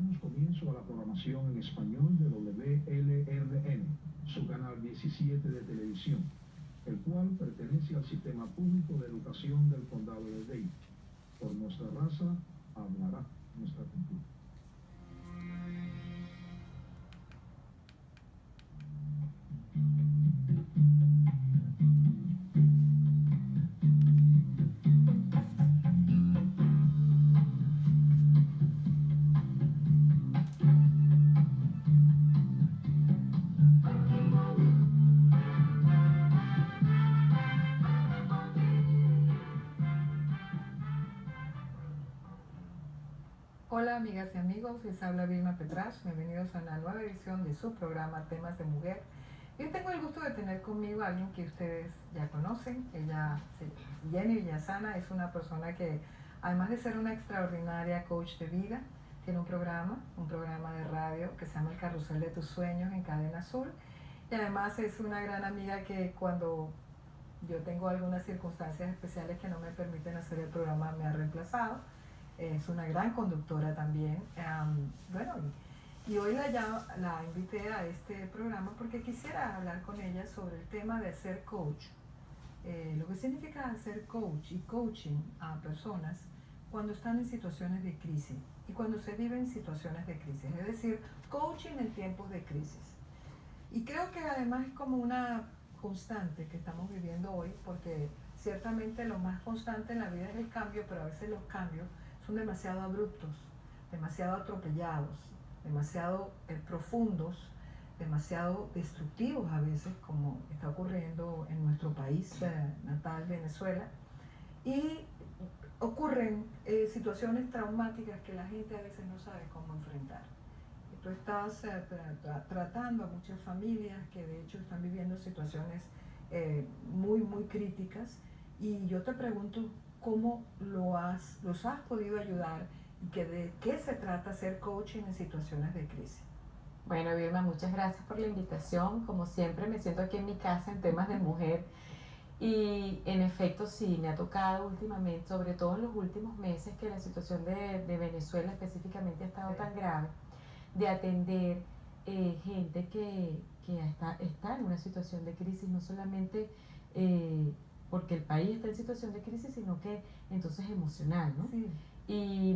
damos comienzo a la programación en español de WLRN, su canal 17 de televisión, el cual pertenece al Sistema Público de Educación del Condado de Dade. Por nuestra raza hablará nuestra cultura. Hola amigas y amigos, les habla Vilma Petras, bienvenidos a una nueva edición de su programa Temas de Mujer. Yo tengo el gusto de tener conmigo a alguien que ustedes ya conocen. Ella, Jenny Villasana, es una persona que, además de ser una extraordinaria coach de vida, tiene un programa de radio que se llama El Carrusel de tus Sueños en Cadena Azul, y además es una gran amiga que cuando yo tengo algunas circunstancias especiales que no me permiten hacer el programa me ha reemplazado. Es una gran conductora también. Y hoy la invité a este programa porque quisiera hablar con ella sobre el tema de ser coach. Lo que significa ser coach y coaching a personas cuando están en situaciones de crisis y cuando se viven situaciones de crisis. Es decir, coaching en tiempos de crisis. Y creo que además es como una constante que estamos viviendo hoy, porque ciertamente lo más constante en la vida es el cambio, pero a veces los cambios son demasiado abruptos, demasiado atropellados, demasiado profundos, demasiado destructivos a veces, como está ocurriendo en nuestro país natal, Venezuela, y ocurren situaciones traumáticas que la gente a veces no sabe cómo enfrentar. Tú estás tratando a muchas familias que de hecho están viviendo situaciones muy críticas, y yo te pregunto cómo los has podido ayudar y de qué se trata hacer coaching en situaciones de crisis. Bueno, Vilma, muchas gracias por la invitación. Como siempre, me siento aquí en mi casa en temas de mujer. Y en efecto sí, me ha tocado últimamente, sobre todo en los últimos meses, que la situación de Venezuela específicamente ha estado tan grave, de atender gente que está en una situación de crisis, no solamente porque el país está en situación de crisis, sino que entonces emocional, ¿no? Sí. Y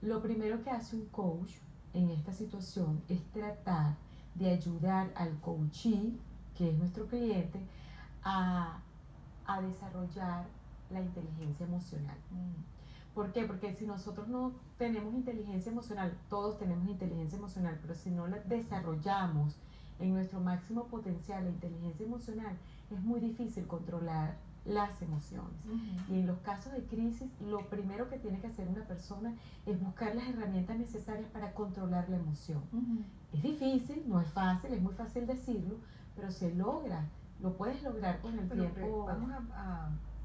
lo primero que hace un coach en esta situación es tratar de ayudar al coachee, que es nuestro cliente, a desarrollar la inteligencia emocional. ¿Por qué? Porque si nosotros no tenemos inteligencia emocional, todos tenemos inteligencia emocional, pero si no la desarrollamos en nuestro máximo potencial, la inteligencia emocional, es muy difícil controlar las emociones. Y en los casos de crisis, lo primero que tiene que hacer una persona es buscar las herramientas necesarias para controlar la emoción. Es difícil, no es fácil, es muy fácil decirlo, pero se logra. Lo puedes lograr con el tiempo. Vamos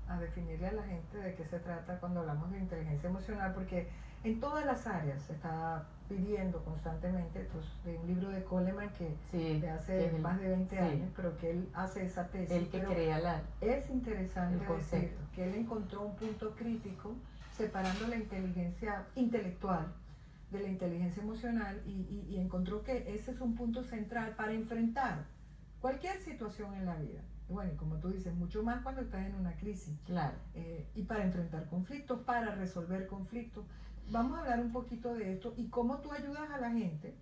a definirle a la gente de qué se trata cuando hablamos de inteligencia emocional, porque en todas las áreas se está pidiendo constantemente, pues, de un libro de Coleman que de hace más de 20 años, pero que él hace esa tesis. El que crea es interesante decir que él encontró un punto crítico separando la inteligencia intelectual de la inteligencia emocional, y encontró que ese es un punto central para enfrentar cualquier situación en la vida. Bueno, como tú dices, mucho más cuando estás en una crisis. Claro. Y para enfrentar conflictos, para resolver conflictos. Vamos a hablar un poquito de esto y cómo tú ayudas a la gente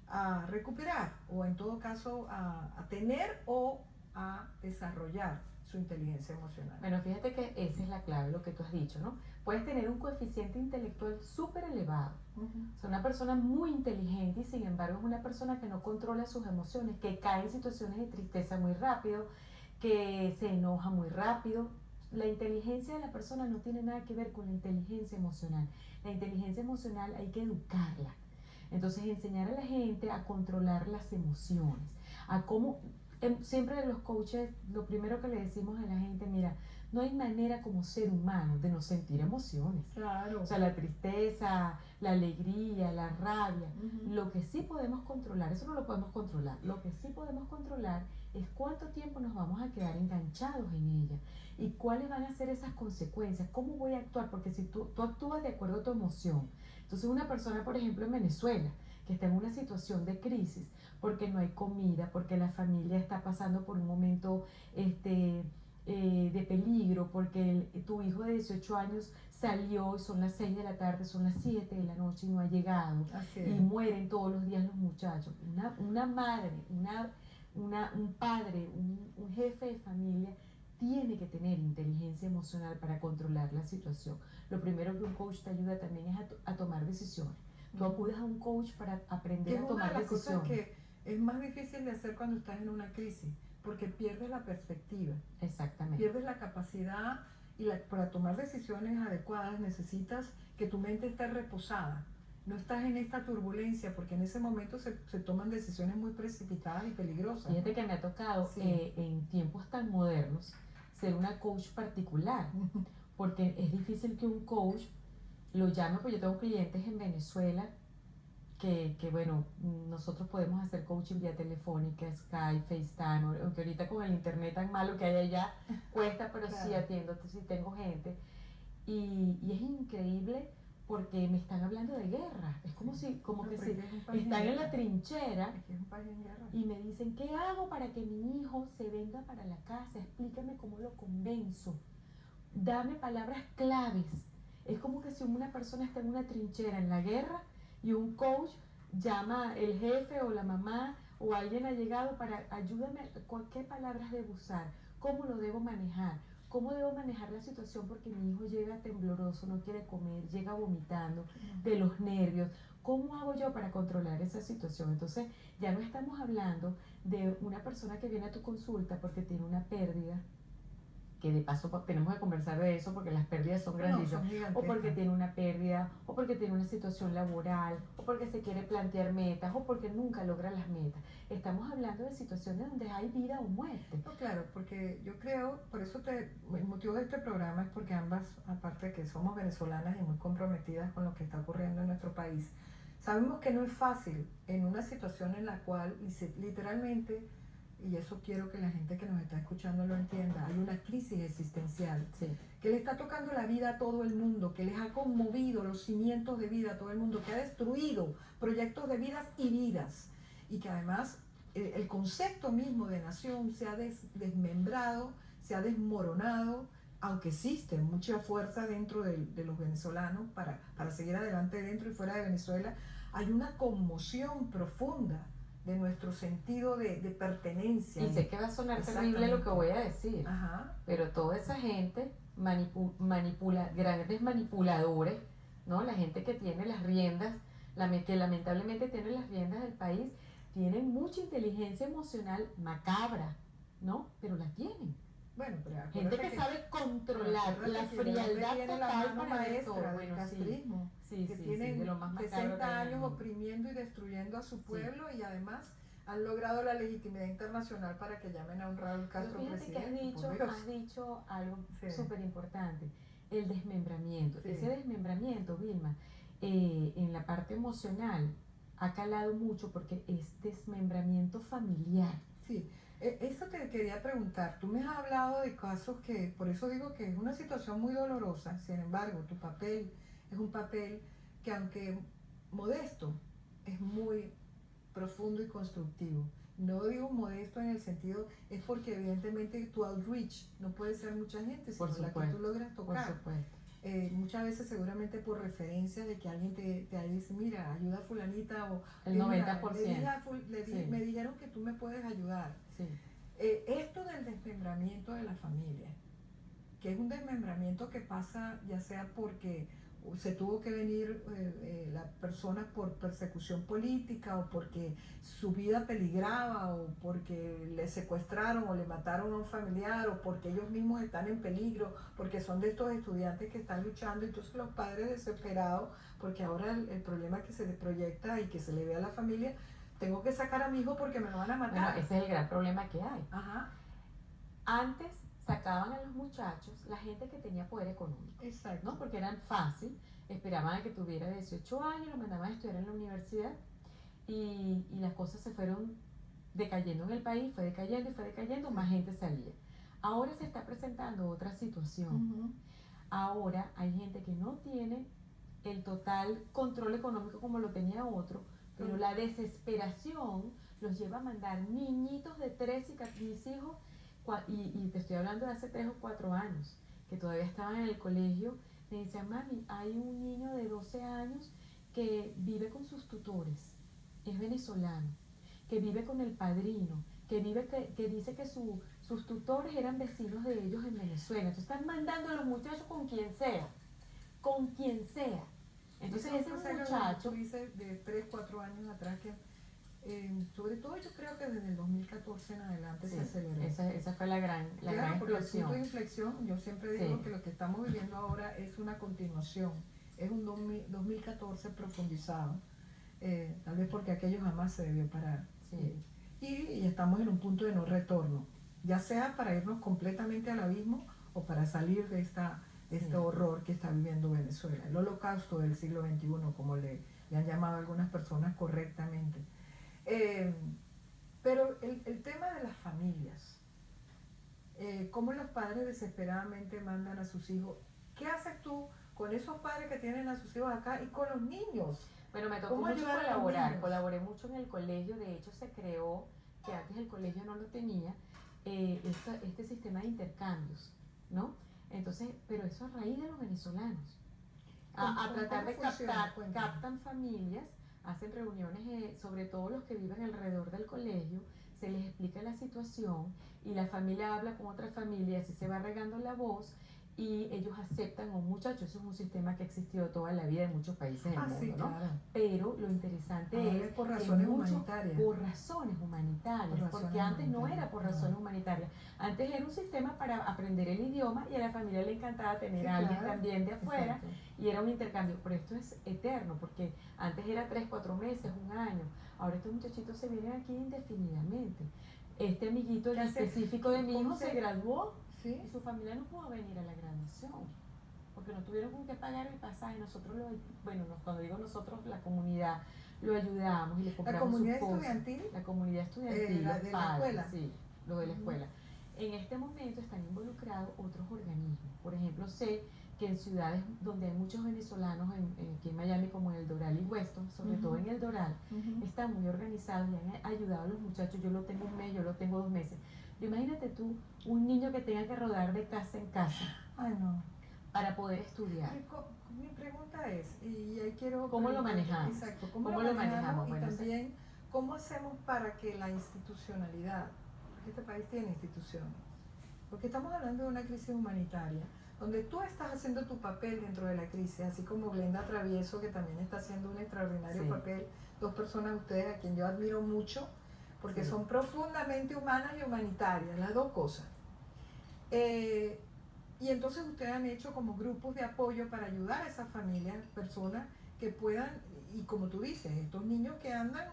a recuperar, o en todo caso a tener o a desarrollar su inteligencia emocional. Bueno, fíjate que esa es la clave, lo que tú has dicho, ¿no? Puedes tener un coeficiente intelectual súper elevado. O sea, una persona muy inteligente y sin embargo es una persona que no controla sus emociones, que cae en situaciones de tristeza muy rápido, que se enoja muy rápido. La inteligencia de la persona no tiene nada que ver con la inteligencia emocional. La inteligencia emocional hay que educarla. Entonces, enseñar a la gente a controlar las emociones, a cómo... Siempre los coaches, lo primero que le decimos a la gente, mira, no hay manera como ser humano de no sentir emociones. Claro. O sea, la tristeza, la alegría, la rabia. Lo que sí podemos controlar, eso no lo podemos controlar, lo que sí podemos controlar es cuánto tiempo nos vamos a quedar enganchados en ella y cuáles van a ser esas consecuencias, cómo voy a actuar, porque si tú actúas de acuerdo a tu emoción. Entonces una persona, por ejemplo, en Venezuela, que está en una situación de crisis, porque no hay comida, porque la familia está pasando por un momento de peligro, porque tu hijo de 18 años salió y son las 6 de la tarde, son las 7 de la noche y no ha llegado, y mueren todos los días los muchachos. Una madre, un padre, un jefe de familia tiene que tener inteligencia emocional para controlar la situación. Lo primero que un coach te ayuda también es a tomar decisiones. Tú acudes a un coach para aprender a tomar decisiones. Es una de las cosas que es más difícil de hacer cuando estás en una crisis, porque pierdes la perspectiva. Exactamente. Pierdes la capacidad y para tomar decisiones adecuadas necesitas que tu mente esté reposada. No estás en esta turbulencia, porque en ese momento se toman decisiones muy precipitadas y peligrosas. Fíjate que me ha tocado en tiempos tan modernos ser una coach particular, porque es difícil que un coach lo llame, pues yo tengo clientes en Venezuela que bueno, nosotros podemos hacer coaching vía telefónica, Skype, FaceTime, aunque ahorita con el internet tan malo que hay allá cuesta, pero claro, sí atiendo, sí tengo gente. Y es increíble porque me están hablando de guerra. Es como si están en la trinchera y me dicen, ¿qué hago para que mi hijo se venga para la casa? Explícame cómo lo convenzo. Dame palabras claves. Es como que si una persona está en una trinchera en la guerra y un coach llama el jefe o la mamá o alguien ha llegado para ayúdame, ¿qué palabras debo usar? ¿Cómo lo debo manejar? ¿Cómo debo manejar la situación porque mi hijo llega tembloroso, no quiere comer, llega vomitando de los nervios? ¿Cómo hago yo para controlar esa situación? Entonces ya no estamos hablando de una persona que viene a tu consulta porque tiene una pérdida, que de paso tenemos que conversar de eso porque las pérdidas son grandísimas, o porque tiene una pérdida, o porque tiene una situación laboral, o porque se quiere plantear metas, o porque nunca logra las metas. Estamos hablando de situaciones donde hay vida o muerte. No, claro, porque yo creo, por eso el motivo de este programa es porque ambas, aparte de que somos venezolanas y muy comprometidas con lo que está ocurriendo en nuestro país, sabemos que no es fácil en una situación en la cual literalmente, y eso quiero que la gente que nos está escuchando lo entienda, hay una crisis existencial que le está tocando la vida a todo el mundo, que les ha conmovido los cimientos de vida a todo el mundo, que ha destruido proyectos de vidas y vidas, y que además el concepto mismo de nación se ha desmembrado, se ha desmoronado, aunque existe mucha fuerza dentro de los venezolanos para seguir adelante dentro y fuera de Venezuela. Hay una conmoción profunda de nuestro sentido de pertenencia. Y sé que va a sonar terrible lo que voy a decir, pero toda esa gente grandes manipuladores, ¿no? La gente que tiene las riendas, que lamentablemente tiene las riendas del país, tienen mucha inteligencia emocional macabra, ¿no? Pero la tienen. Bueno, pero gente que sabe controlar la frialdad total para esto. Bueno, castrismo, que tienen de lo más 60 años oprimiendo y destruyendo a su pueblo, y además han logrado la legitimidad internacional para que llamen a un Raúl Castro presidente. Que has dicho algo súper importante, el desmembramiento. Ese desmembramiento, Vilma, en la parte emocional ha calado mucho porque es desmembramiento familiar. Sí. Eso te quería preguntar, tú me has hablado de casos que, por eso digo que es una situación muy dolorosa, sin embargo, tu papel es un papel que, aunque modesto, es muy profundo y constructivo. No digo modesto en el sentido, es porque evidentemente tu outreach no puede ser mucha gente, sino la que tú logras tocar. Por supuesto. Muchas veces seguramente por referencia de que alguien te dice, mira, ayuda a fulanita, o el 90%. Me dijeron que tú me puedes ayudar. Sí. Esto del desmembramiento de la familia, que es un desmembramiento que pasa ya sea porque se tuvo que venir la persona por persecución política, o porque su vida peligraba, o porque le secuestraron o le mataron a un familiar, o porque ellos mismos están en peligro, porque son de estos estudiantes que están luchando. Entonces los padres desesperados, porque ahora el problema que se le proyecta y que se le ve a la familia, tengo que sacar a mi hijo porque me lo van a matar. Bueno, ese es el gran problema que hay. Antes sacaban a los muchachos la gente que tenía poder económico. Exacto. ¿No? Porque eran fácil, esperaban a que tuviera 18 años, lo mandaban a estudiar en la universidad, y las cosas se fueron decayendo en el país, fue decayendo y fue decayendo, más gente salía. Ahora se está presentando otra situación. Ahora hay gente que no tiene el total control económico como lo tenía otro, pero la desesperación los lleva a mandar niñitos de 3 y mis hijos, y te estoy hablando de hace 3 o 4 años, que todavía estaban en el colegio, me decían, mami, hay un niño de 12 años que vive con sus tutores, es venezolano, que vive con el padrino, que dice que sus tutores eran vecinos de ellos en Venezuela. Entonces están mandando a los muchachos con quien sea, con quien sea. Entonces ese muchacho dice de 3, 4 años atrás que sobre todo yo creo que desde el 2014 en adelante se aceleró. Esa fue la gran explosión. Porque el punto de inflexión, yo siempre digo que lo que estamos viviendo ahora es una continuación, es un 2014 profundizado, tal vez porque aquello jamás se debió parar. Y estamos en un punto de no retorno, ya sea para irnos completamente al abismo o para salir de este horror que está viviendo Venezuela, el holocausto del siglo XXI, como le han llamado algunas personas correctamente. Pero el tema de las familias, cómo los padres desesperadamente mandan a sus hijos, ¿qué haces tú con esos padres que tienen a sus hijos acá y con los niños? Bueno, me tocó mucho colaborar, colaboré mucho en el colegio, de hecho se creó, que antes el colegio no lo tenía, este sistema de intercambios, ¿no? Entonces, pero eso a raíz de los venezolanos, a tratar de captan familias, hacen reuniones, sobre todo los que viven alrededor del colegio, se les explica la situación y la familia habla con otra familia, así se va regando la voz y ellos aceptan a un muchacho. Eso es un sistema que ha existido toda la vida en muchos países del mundo, sí, ¿no? Claro. Pero lo interesante es por razones humanitarias. Por razones humanitarias, porque antes no era por razones humanitarias. Antes era un sistema para aprender el idioma y a la familia le encantaba tener a alguien también de afuera. Exacto. Y era un intercambio, pero esto es eterno, porque antes era 3, 4 meses, 1 año. Ahora estos muchachitos se vienen aquí indefinidamente. Este amiguito en específico de mi hijo se graduó. ¿Sí? Y su familia no pudo venir a la graduación porque no tuvieron con qué pagar el pasaje. Nosotros cuando digo nosotros, la comunidad lo ayudamos y le compramos sus cosas. La comunidad estudiantil, los de la escuela. Sí, lo de la escuela. En este momento están involucrados otros organismos. Por ejemplo, sé que en ciudades donde hay muchos venezolanos, aquí en Miami, como en el Doral y Weston, sobre todo en el Doral, están muy organizados y han ayudado a los muchachos. Yo lo tengo 1 mes, yo lo tengo 2 meses. Imagínate tú, un niño que tenga que rodar de casa en casa. Ay, no. Para poder estudiar. Mi pregunta es, y ahí quiero... ¿Cómo lo manejamos? Exacto, ¿cómo lo manejamos? Y también, ¿cómo hacemos para que la institucionalidad, porque este país tiene instituciones, porque estamos hablando de una crisis humanitaria, donde tú estás haciendo tu papel dentro de la crisis, así como Glenda Travieso, que también está haciendo un extraordinario papel, 2 personas ustedes a quien yo admiro mucho, porque son profundamente humanas y humanitarias, las 2 cosas. Y entonces ustedes han hecho como grupos de apoyo para ayudar a esas familias, personas que puedan, y como tú dices, estos niños que andan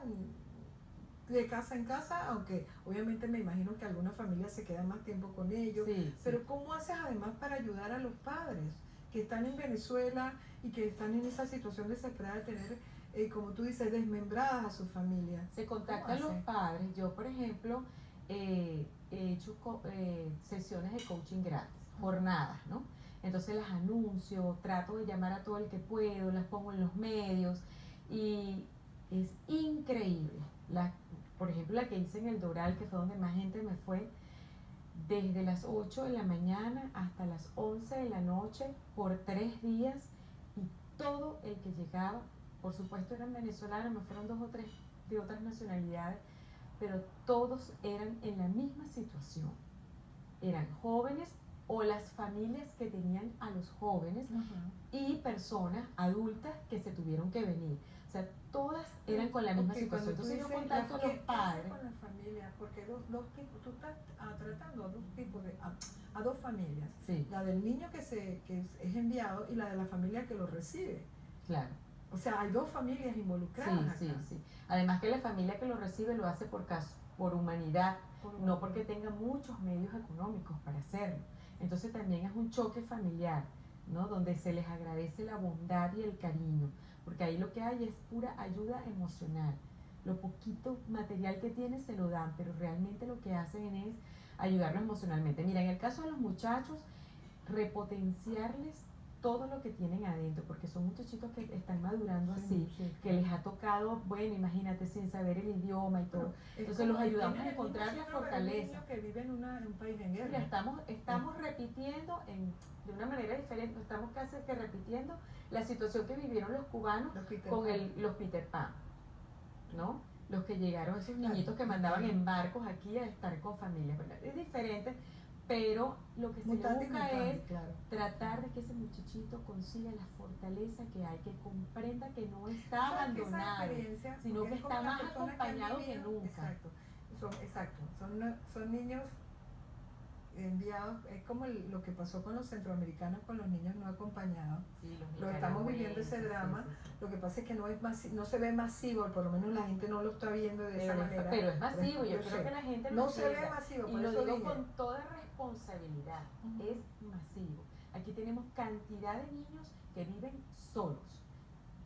de casa en casa, aunque obviamente me imagino que algunas familias se quedan más tiempo con ellos, pero ¿cómo haces además para ayudar a los padres que están en Venezuela y que están en esa situación desesperada de tener, como tú dices, desmembradas a su familia? Se contactan los padres. Yo, por ejemplo, he hecho sesiones de coaching gratis, jornadas, ¿no? Entonces las anuncio, trato de llamar a todo el que puedo, las pongo en los medios y es increíble. Por ejemplo, la que hice en el Doral, que fue donde más gente me fue, desde las 8 de la mañana hasta las 11 de la noche por 3 días, y todo el que llegaba, por supuesto eran venezolanos, me fueron 2 o 3 de otras nacionalidades, pero todos eran en la misma situación. Eran jóvenes o las familias que tenían a los jóvenes y personas adultas que se tuvieron que venir. O sea, todas eran con la misma situación. Entonces yo contacto a los padres. Con las familias, porque dos tipos, tú estás tratando a 2 tipos a 2 familias. Sí. La del niño que es enviado y la de la familia que lo recibe. Claro. O sea, hay 2 familias involucradas. Sí. Además que la familia que lo recibe lo hace por humanidad, no porque tenga muchos medios económicos para hacerlo. Entonces también es un choque familiar, ¿no? Donde se les agradece la bondad y el cariño, porque ahí lo que hay es pura ayuda emocional. lo poquito material que tienen se lo dan, pero realmente lo que hacen es ayudarlos emocionalmente. Mira, en el caso de los muchachos, repotenciarles todo lo que tienen adentro, porque son muchachitos que están madurando así, que les ha tocado, bueno, imagínate, sin saber el idioma y todo. Entonces los ayudamos a encontrar la fortaleza. Que vive en un país en guerra. Mira, estamos repitiendo de una manera diferente, estamos casi que repitiendo la situación que vivieron los cubanos con los Peter Pan, ¿no? Los que llegaron, esos niñitos que mandaban en barcos aquí a estar con familias, ¿verdad? Es diferente, pero lo que se le busca es tratar de que ese muchachito consiga la fortaleza que hay, que comprenda que no está abandonado, sino que está más acompañado que nunca. Exacto, son niños enviados, es como lo que pasó con los centroamericanos, con los niños no acompañados. Sí, lo estamos viviendo ese drama. Sí. Lo que pasa es que no se ve masivo, por lo menos la gente no lo está viendo de esa manera. Pero es masivo, yo creo que la gente no se ve masivo. Y lo digo con toda responsabilidad, es masivo. Aquí tenemos cantidad de niños que viven solos,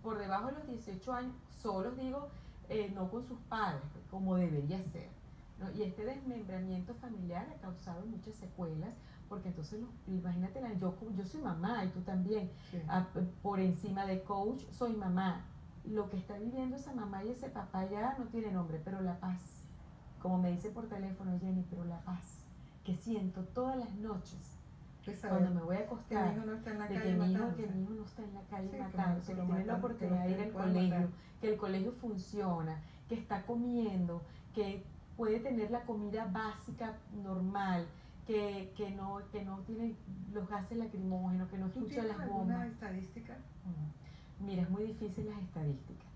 por debajo de los 18 años, solos digo, no con sus padres, como debería ser, ¿no? Y este desmembramiento familiar ha causado muchas secuelas, porque entonces, imagínate, yo soy mamá y tú también, sí. Por encima de coach, soy mamá. Lo que está viviendo esa mamá y ese papá ya no tiene nombre, pero la paz, como me dice por teléfono Jenny, pero la paz que siento todas las noches cuando me voy a acostar, que mi hijo no está en la calle, que mi hijo no está en la calle matándose, que tiene la oportunidad de ir al colegio, que el colegio funciona, que está comiendo, que puede tener la comida básica normal, que no tiene los gases lacrimógenos, que no escucha las bombas. ¿Tú tienes alguna estadística? Mira, es muy difícil las estadísticas.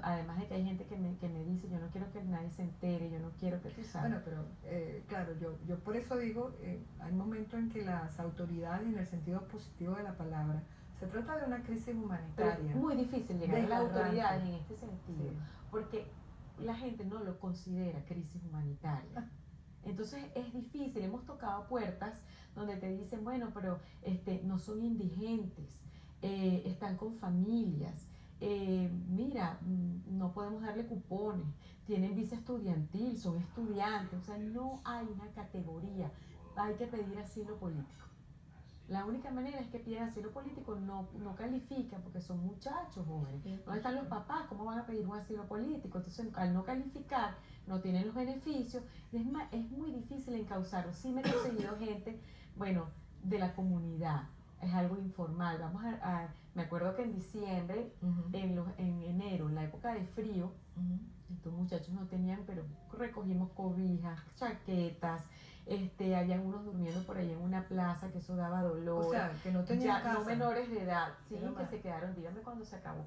Además de que hay gente que me dice, yo no quiero que nadie se entere, yo no quiero que tú sabes. Bueno, pero claro, yo por eso digo, hay momentos en que las autoridades, en el sentido positivo de la palabra, se trata de una crisis humanitaria. Pero es muy difícil llegar a las autoridades en este sentido, sí. Porque la gente no lo considera crisis humanitaria. Entonces es difícil, hemos tocado puertas donde te dicen, bueno, pero no son indigentes, están con familias, mira, no podemos darle cupones, tienen visa estudiantil, son estudiantes, o sea, no hay una categoría, hay que pedir asilo político. La única manera es que pidan asilo político, no califican porque son muchachos jóvenes. ¿Dónde están los papás? ¿Cómo van a pedir un asilo político? Entonces, al no calificar, no tienen los beneficios, es muy difícil encauzarlos. Sí me he conseguido gente, bueno, de la comunidad, es algo informal. Me acuerdo que en diciembre, en enero, en la época de frío, estos muchachos no tenían, pero recogimos cobijas, chaquetas, habían unos durmiendo por ahí en una plaza, que eso daba dolor. O sea, que no tenían casa. No menores de edad, sí, que se quedaron, dígame cuando se acabó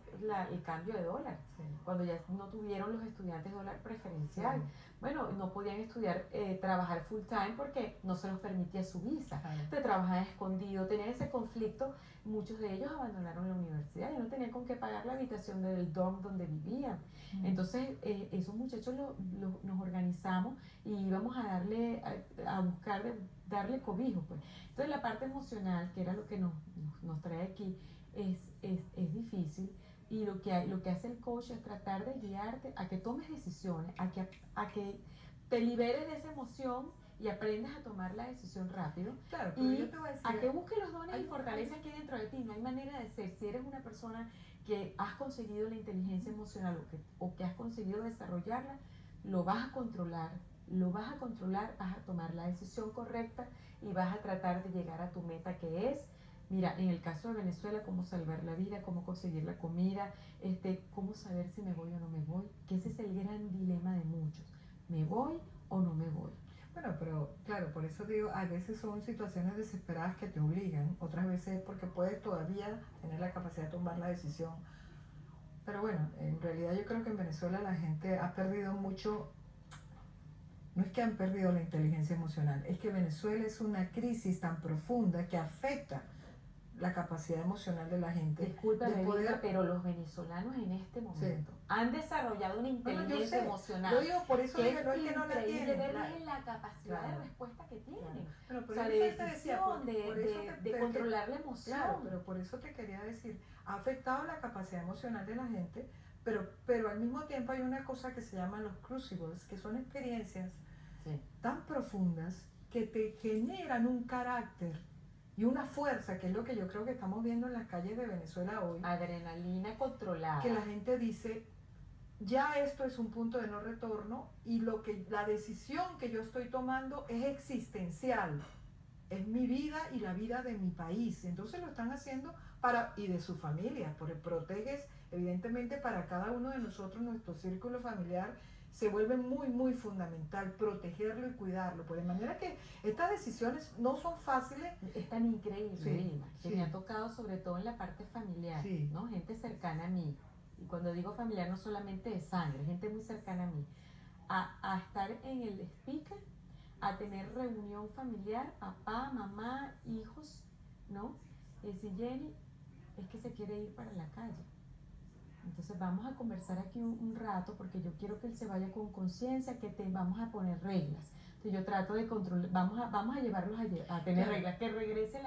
el cambio de dólar, sí. Cuando ya no tuvieron los estudiantes dólar preferencial. Sí. Bueno, no podían estudiar, trabajar full time porque no se los permitía su visa. Entonces trabajaban escondido, tenían ese conflicto. Muchos de ellos abandonaron la universidad y no tenían con qué pagar la habitación del dorm donde vivían. Entonces, esos muchachos nos organizamos y íbamos a buscar darle cobijo, pues. Entonces, la parte emocional, que era lo que nos trae aquí, es difícil. Y lo que hace el coach es tratar de guiarte a que tomes decisiones, a que te liberes de esa emoción y aprendas a tomar la decisión rápido. Claro, pero y yo te voy a decir, a que busques los dones y fortalezas que hay dentro de ti. No hay manera de ser. Si eres una persona que has conseguido la inteligencia emocional o que has conseguido desarrollarla, lo vas a controlar, vas a tomar la decisión correcta y vas a tratar de llegar a tu meta, que es, mira, en el caso de Venezuela, cómo salvar la vida, cómo conseguir la comida, cómo saber si me voy o no me voy, que ese es el gran dilema de muchos. ¿Me voy o no me voy? Bueno, pero claro, por eso digo, a veces son situaciones desesperadas que te obligan, otras veces porque puedes todavía tener la capacidad de tomar la decisión. Pero bueno, en realidad yo creo que en Venezuela la gente ha perdido mucho. No es que han perdido la inteligencia emocional, es que Venezuela es una crisis tan profunda que afecta la capacidad emocional de la gente. Discúlpame, de poder... pero los venezolanos en este momento han desarrollado una inteligencia emocional. Yo digo, por eso digo, no es que no la tienen. Verles la capacidad de respuesta que tienen. Pero o sea, de decisión, de controlar la emoción. Claro, pero por eso te quería decir, ha afectado la capacidad emocional de la gente, pero al mismo tiempo hay una cosa que se llama los crucibles, que son experiencias Sí. tan profundas que te generan un carácter y una fuerza, que es lo que yo creo que estamos viendo en las calles de Venezuela hoy, Adrenalina controlada. que la gente dice, ya esto es un punto de no retorno y la decisión que yo estoy tomando es existencial, es mi vida y la vida de mi país. Entonces lo están haciendo y de su familia, porque proteges, evidentemente para cada uno de nosotros, nuestro círculo familiar se vuelve muy, muy fundamental protegerlo y cuidarlo. Pues de manera que estas decisiones no son fáciles. Es tan increíble, Sí, Vilma, que sí. me ha tocado sobre todo en la parte familiar, Sí. ¿no? Gente cercana a mí. Y cuando digo familiar no solamente de sangre, gente muy cercana a mí. A estar en el speaker, a tener reunión familiar, papá, mamá, hijos, ¿no? Y decir, Jenny, es que se quiere ir para la calle. Entonces vamos a conversar aquí un rato porque yo quiero que él se vaya con conciencia, vamos a poner reglas. Entonces yo trato de controlar, vamos a llevarlos a tener reglas, que regrese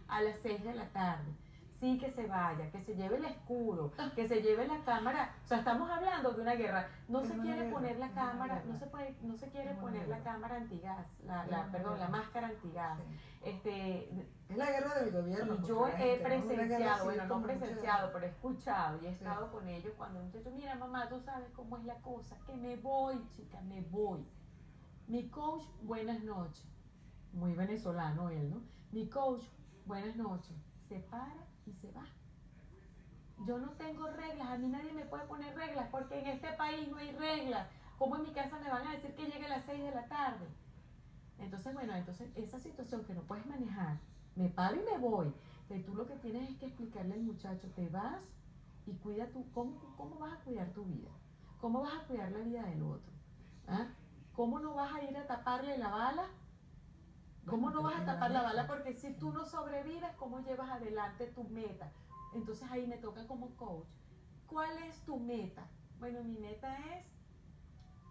a las 6 de la tarde. Sí, que se vaya, que se lleve el escudo, que se lleve la cámara. O sea, estamos hablando de una guerra. No se quiere poner la cámara, no se quiere poner la cámara antigas, la máscara antigas. Es la guerra del gobierno. Y yo he presenciado, bueno, no mucha... presenciado, pero he escuchado y he estado con ellos cuando un muchacho, mira mamá, tú sabes cómo es la cosa, que me voy, chica, me voy. Mi coach, buenas noches. Muy venezolano él, ¿no? Mi coach, buenas noches. Se para y se va. Yo no tengo reglas, a mí nadie me puede poner reglas porque en este país no hay reglas. ¿Cómo en mi casa me van a decir que llegue a las 6 de la tarde? Entonces, bueno, esa situación que no puedes manejar, me paro y me voy. Pero tú lo que tienes es que explicarle al muchacho, te vas y cuida ¿cómo vas a cuidar tu vida? ¿Cómo vas a cuidar la vida del otro? ¿Ah? ¿Cómo no vas a ir a taparle la bala? ¿Cómo no vas a tapar la bala? Porque si tú no sobrevives, ¿cómo llevas adelante tu meta? Entonces ahí me toca como coach. ¿Cuál es tu meta? Bueno, mi meta es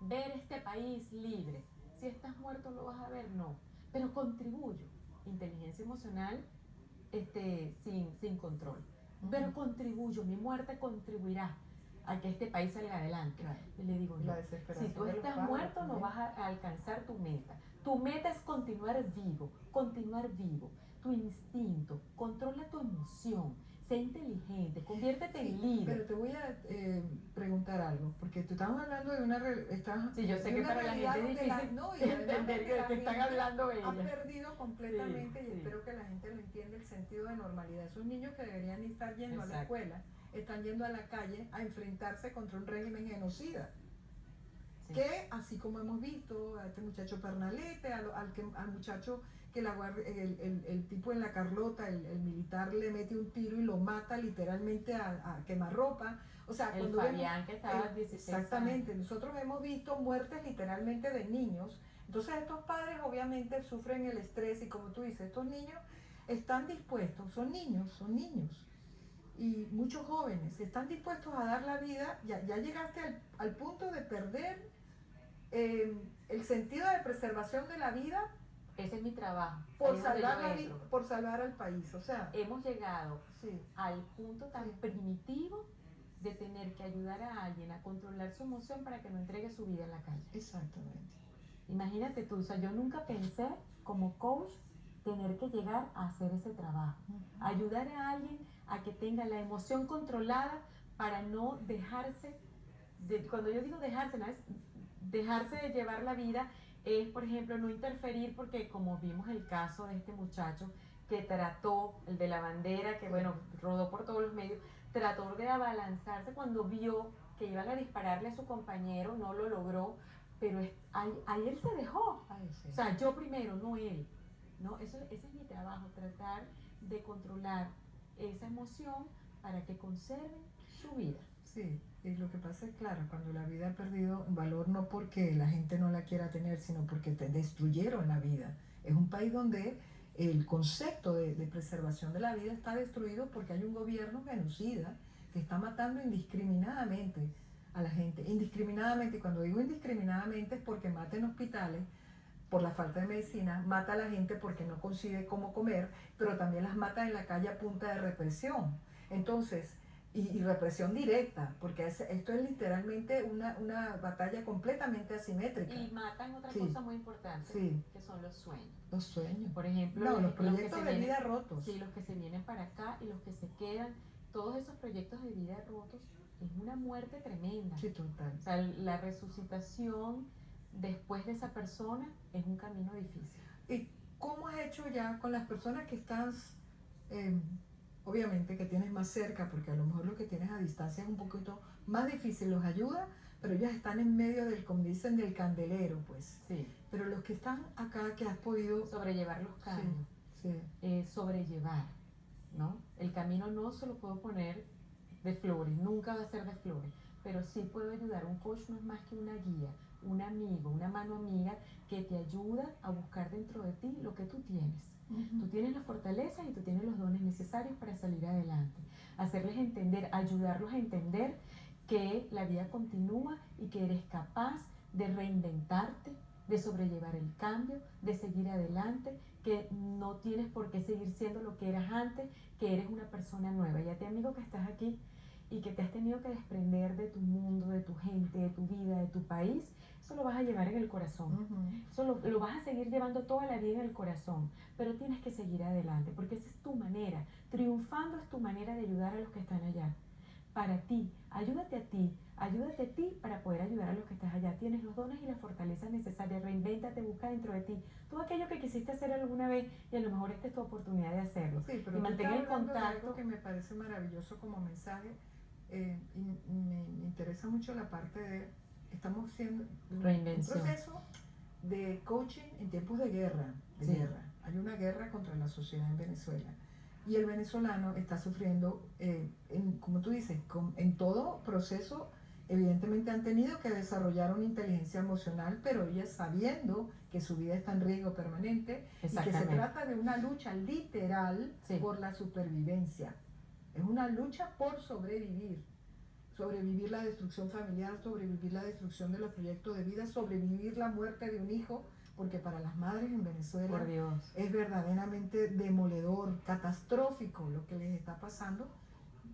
ver este país libre. Si estás muerto lo vas a ver, no. Pero contribuyo. Inteligencia emocional sin control. Pero contribuyo, mi muerte contribuirá a que este país salga adelante. Claro. Y le digo, no, si tú estás muerto no vas a alcanzar tu meta. Tu meta es continuar vivo. Tu instinto, controla tu emoción, sé inteligente, conviértete en líder. Pero te voy a preguntar algo, porque tú estamos hablando de una... Sí, yo sé que para la gente es difícil entender que están hablando ellos. Ha perdido completamente, sí, y espero que la gente lo entienda, el sentido de normalidad. Esos niños que deberían estar yendo a la escuela, están yendo a la calle a enfrentarse contra un régimen genocida. Sí. Que así como hemos visto a este muchacho Pernalete, al muchacho que el tipo en la Carlota, el militar le mete un tiro y lo mata literalmente a quemarropa. O sea, el Fabián que estaba 16 exactamente, años. Nosotros hemos visto muertes literalmente de niños. Entonces estos padres obviamente sufren el estrés y como tú dices, estos niños están dispuestos, son niños. Y muchos jóvenes están dispuestos a dar la vida. Ya llegaste al punto de perder el sentido de preservación de la vida. Ese es mi trabajo. Por salvar al país. O sea, hemos llegado al punto tan primitivo de tener que ayudar a alguien a controlar su emoción para que no entregue su vida en la calle. Exactamente. Imagínate tú, o sea, yo nunca pensé como coach tener que llegar a hacer ese trabajo. Ayudar a alguien a que tenga la emoción controlada para no dejarse, cuando yo digo dejarse, no es dejarse de llevar la vida, es por ejemplo no interferir, porque como vimos el caso de este muchacho que trató, el de la bandera, que bueno, rodó por todos los medios, trató de abalanzarse cuando vio que iban a dispararle a su compañero, no lo logró, pero ahí él se dejó. O sea, yo primero, no él. ¿No? Ese es mi trabajo, tratar de controlar esa emoción para que conserven su vida. Sí, y lo que pasa es, claro, cuando la vida ha perdido valor, no porque la gente no la quiera tener, sino porque te destruyeron la vida. Es un país donde el concepto de preservación de la vida está destruido porque hay un gobierno genocida que está matando indiscriminadamente a la gente. Indiscriminadamente, y cuando digo indiscriminadamente es porque mata en hospitales por la falta de medicina, mata a la gente porque no consigue cómo comer, pero también las mata en la calle a punta de represión. Entonces, y represión directa, porque esto es literalmente una batalla completamente asimétrica. Y matan otra Sí. cosa muy importante, Sí. que son los sueños. Los sueños. Por ejemplo, No, los que proyectos se de vienen, vida rotos. sí, los que se vienen para acá y los que se quedan, todos esos proyectos de vida rotos, es una muerte tremenda. Sí, total. O sea, la resucitación después de esa persona es un camino difícil. ¿Y cómo has hecho ya con las personas que estás, obviamente que tienes más cerca, porque a lo mejor lo que tienes a distancia es un poquito más difícil, los ayuda, pero ellas están en medio del, como dicen, del candelero, pues. Sí. Pero los que están acá, que has podido... Sobrellevar los cambios. Sí. Sobrellevar, ¿no? El camino no se lo puedo poner de flores, nunca va a ser de flores, pero sí puedo ayudar. Un coach no es más que una guía, un amigo, una mano amiga que te ayuda a buscar dentro de ti lo que tú tienes. Tú tienes las fortalezas y tú tienes los dones necesarios para salir adelante. Hacerles entender, ayudarlos a entender que la vida continúa y que eres capaz de reinventarte, de sobrellevar el cambio, de seguir adelante, que no tienes por qué seguir siendo lo que eras antes, que eres una persona nueva. Y a ti, amigo, que estás aquí y que te has tenido que desprender de tu mundo, de tu gente, de tu vida, de tu país, eso lo vas a llevar en el corazón. Eso lo vas a seguir llevando toda la vida en el corazón, pero tienes que seguir adelante, porque esa es tu manera. Triunfando es tu manera de ayudar a los que están allá. Para ti, ayúdate a ti para poder ayudar a los que estás allá. Tienes los dones y las fortalezas necesarias. Reinvéntate, busca dentro de ti todo aquello que quisiste hacer alguna vez y a lo mejor esta es tu oportunidad de hacerlo. Sí, pero y mantén el contacto. De algo que me parece maravilloso como mensaje, y me interesa mucho la parte de, estamos haciendo un proceso de coaching en tiempos de guerra. Hay una guerra contra la sociedad en Venezuela. Y el venezolano está sufriendo, como tú dices, en todo proceso, evidentemente han tenido que desarrollar una inteligencia emocional, pero ellas sabiendo que su vida está en riesgo permanente y que se trata de una lucha literal por la supervivencia. Es una lucha por sobrevivir. Sobrevivir la destrucción familiar, sobrevivir la destrucción de los proyectos de vida, sobrevivir la muerte de un hijo, porque para las madres en Venezuela es verdaderamente demoledor, catastrófico lo que les está pasando.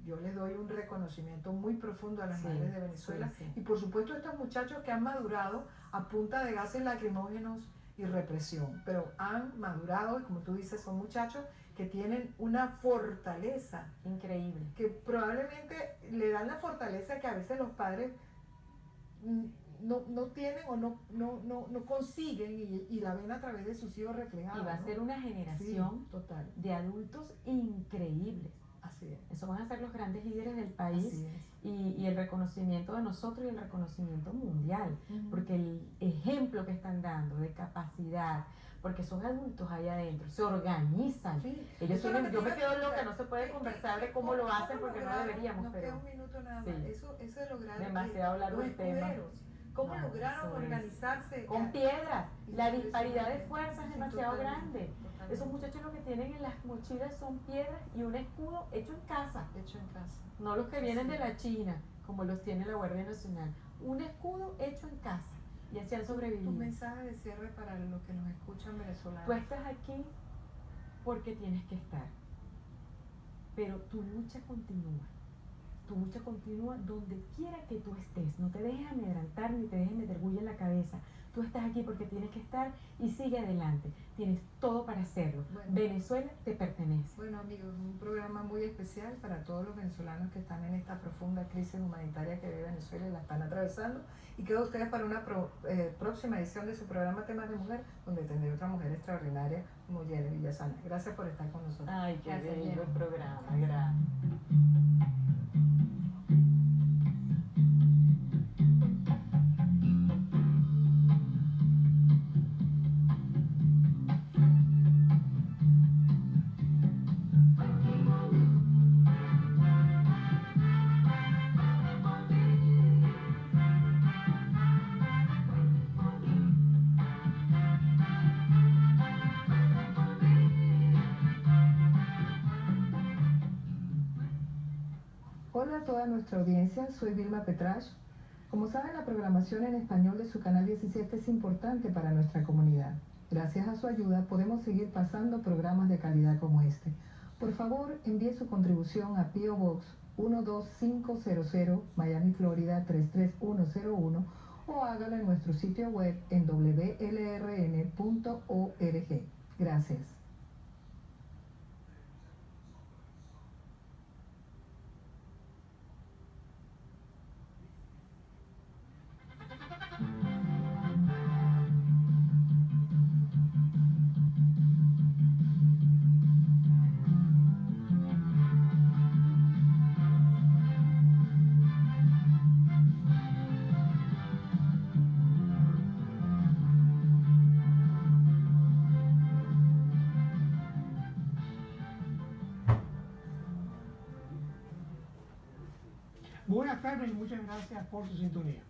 Yo les doy un reconocimiento muy profundo a las madres de Venezuela y por supuesto a estos muchachos que han madurado a punta de gases lacrimógenos y represión, pero han madurado y como tú dices son muchachos que tienen una fortaleza increíble, que probablemente le dan la fortaleza que a veces los padres no tienen o no consiguen y la ven a través de sus hijos reflejados. Y va a ser una generación de adultos increíbles. Así es. Eso van a ser los grandes líderes del país y el reconocimiento de nosotros y el reconocimiento mundial, porque el ejemplo que están dando de capacidad, porque son adultos allá adentro, se organizan. Ellos tienen, yo me quedo loca, no se puede conversar de cómo lo hacen porque no deberíamos, pero un minuto nada más. Eso es lograr demasiado hablar del tema. ¿Cómo lograron organizarse? Con piedras. La disparidad de fuerzas es demasiado grande. Esos muchachos lo que tienen en las mochilas son piedras y un escudo hecho en casa. No los que vienen de la China, como los tiene la Guardia Nacional. Un escudo hecho en casa. Y así han sobrevivido. Tu mensaje de cierre para los que nos escuchan venezolanos. Tú estás aquí porque tienes que estar. Pero tu lucha continúa. Tu lucha continúa donde quiera que tú estés. No te dejes amedrentar ni te dejes meter bulla en la cabeza. Tú estás aquí porque tienes que estar y sigue adelante. Tienes todo para hacerlo. Venezuela te pertenece. Bueno, amigos, un programa muy especial para todos los venezolanos que están en esta profunda crisis humanitaria que vive Venezuela y la están atravesando. Y quedo ustedes para una próxima edición de su programa Temas de Mujer, donde tendré otra mujer extraordinaria como Jenny Villasana. Gracias por estar con nosotros. Ay, qué bello el programa. Gracias. Hola a toda nuestra audiencia, soy Vilma Petrasch. Como saben, la programación en español de su canal 17 es importante para nuestra comunidad. Gracias a su ayuda podemos seguir pasando programas de calidad como este. Por favor, envíe su contribución a P.O. Box 12500 Miami, Florida 33101 o hágalo en nuestro sitio web en wlrn.org. Gracias. Buenas tardes y muchas gracias por su sintonía.